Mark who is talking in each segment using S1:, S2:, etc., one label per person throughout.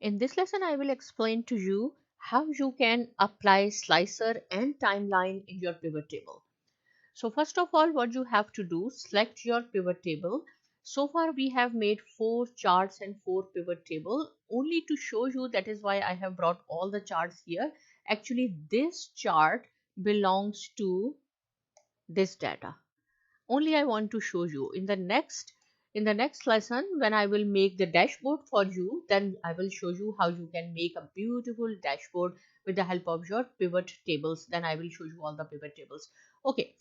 S1: In this lesson, I will explain to you how you can apply slicer and timeline in your pivot table. So first of all, what you have to do, select your pivot table. So far we have made 4 charts and 4 pivot table only to show you. That is why I have brought all the charts here. Actually, this chart belongs to this data. Only I want to show you in the next lesson, when I will make the dashboard for you, then I will show you how you can make a beautiful dashboard with the help of your pivot tables. Then I will show you all the pivot tables. Okay,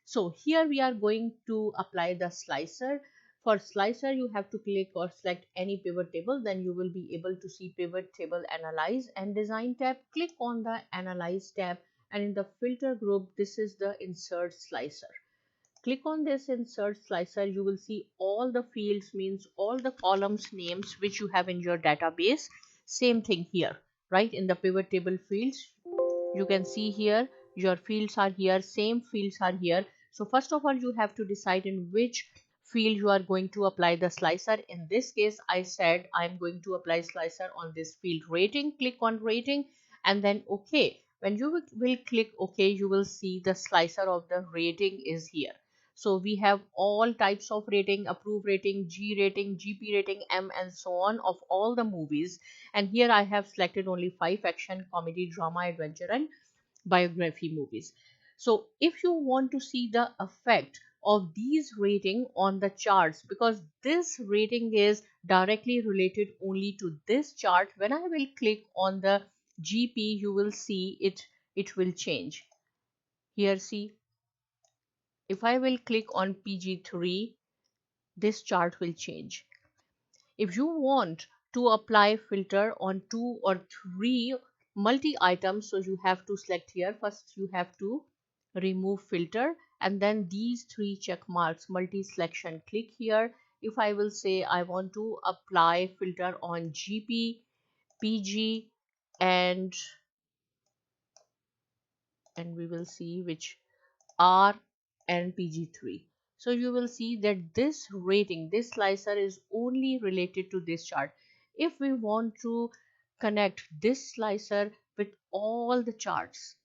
S1: so here we are going to apply the slicer. For slicer, you have to click or select any pivot table. Then you will be able to see pivot table analyze and design tab. Click on the analyze tab, and in the filter group, this is the insert slicer. Click on this insert slicer. You will see all the fields, means all the columns names which you have in your database. Same thing here, right? In the pivot table fields, you can see here your fields are here, same fields are here. So first of all, you have to decide in which field you are going to apply the slicer. In this case, I said I'm going to apply slicer on this field rating. Click on rating and then OK. When you will click OK, you will see the slicer of the rating is here. So we have all types of rating: approve rating, G rating, GP rating, M, and so on, of all the movies. And here I have selected only 5 action, comedy, drama, adventure, and biography movies. So if you want to see the effect of these rating on the charts, because this rating is directly related only to this chart, when I will click on the GP, you will see it will change. Here, see, if I will click on PG3, this chart will change. If you want to apply filter on 2 or 3 multi items, so you have to select here. First you have to remove filter, and then these 3 check marks, multi selection, click here. If I will say I want to apply filter on GP, PG, and we will see which R and PG3. So you will see that this rating, this slicer is only related to this chart. If we want to connect this slicer with all the charts,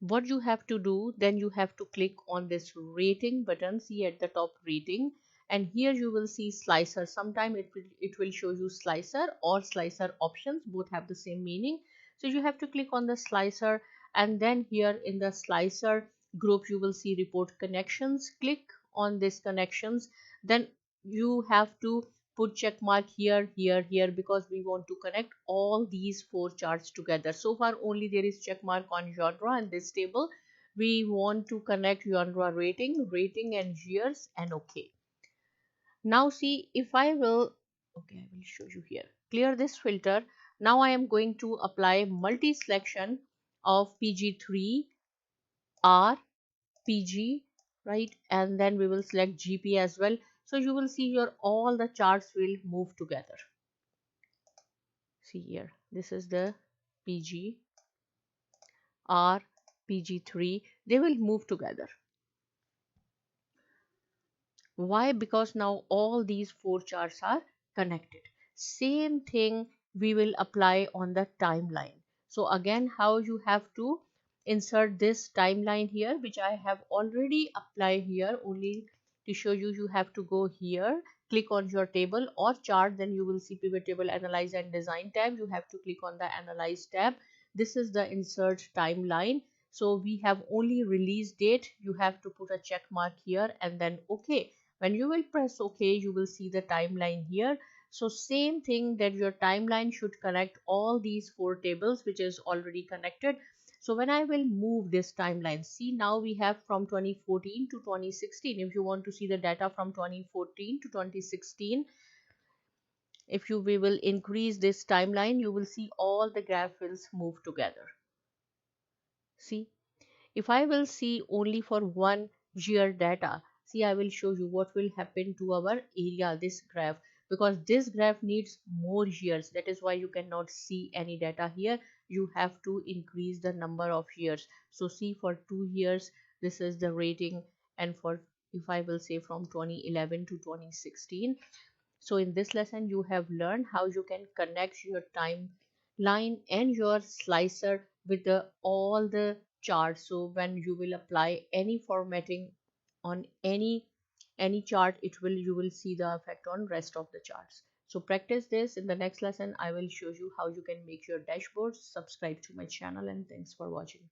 S1: what you have to do, then you have to click on this rating button, see at the top rating, and here you will see slicer. Sometime it will show you slicer or slicer options, both have the same meaning. So you have to click on the slicer, and then here in the slicer group you will see report connections. Click on this connections, then you have to put check mark here, here, here, because we want to connect all these 4 charts together. So far only there is check mark on genre in this table. We want to connect genre, rating and years, and OK. Now see, if I will, okay, I will show you here, clear this filter. Now I am going to apply multi selection of PG3, R, PG, right? And then we will select GP as well. So you will see here all the charts will move together. See here, this is the PG, R, PG3, they will move together. Why? Because now all these 4 charts are connected. Same thing we will apply on the timeline. So again, how you have to insert this timeline here, which I have already applied here. Only to show you, you have to go here, click on your table or chart, then you will see pivot table analyze and design tab. You have to click on the analyze tab. This is the insert timeline. So we have only release date. You have to put a check mark here and then OK. When you will press OK, you will see the timeline here. So same thing, that your timeline should connect all these 4 tables which is already connected. So when I will move this timeline, see, now we have from 2014 to 2016. If you want to see the data from 2014 to 2016, if we will increase this timeline, you will see all the graph will move together. See, if I will see only for 1 year data, see, I will show you what will happen to our area, this graph, because this graph needs more years. That is why you cannot see any data here. You have to increase the number of years. So see, for 2 years, this is the rating, and for, if I will say from 2011 to 2016, So in this lesson, you have learned how you can connect your timeline and your slicer with all the charts. So when you will apply any formatting on any chart, it will you will see the effect on rest of the charts. So practice this. In the next lesson, I will show you how you can make your dashboards. Subscribe to my channel and thanks for watching.